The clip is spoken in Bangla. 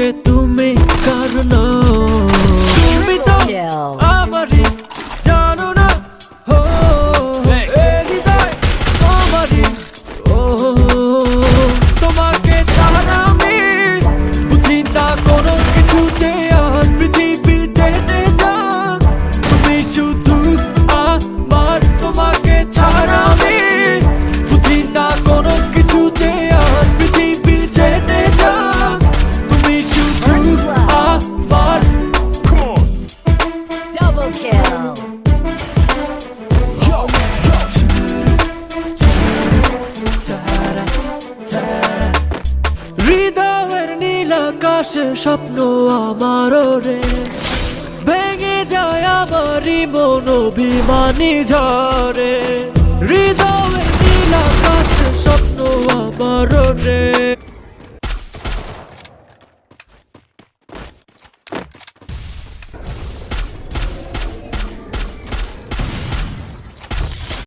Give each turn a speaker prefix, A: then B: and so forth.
A: যে তুমি কারণ তুমি তো আমারই জানো না ও এ হৃদয় তোমারই ও তোমাকে ছাড়া আমি বুঝি না কোনো কিছুতে আর পৃথিবী টেনে যাক তুমি শুধু আমার তোমাকে ছাড়া আমি বুঝি না কোনো কিছুতে আর পৃথিবী টেনে যাক তুমি শুধু আমার
B: Double kill.
A: হৃদয়ের নীল আকাশে স্বপ্ন আমারও রে ভেঙে যায় আমারই মন অভিমানী ঝরে হৃদয়ের নীল আকাশে স্বপ্ন আমারও রে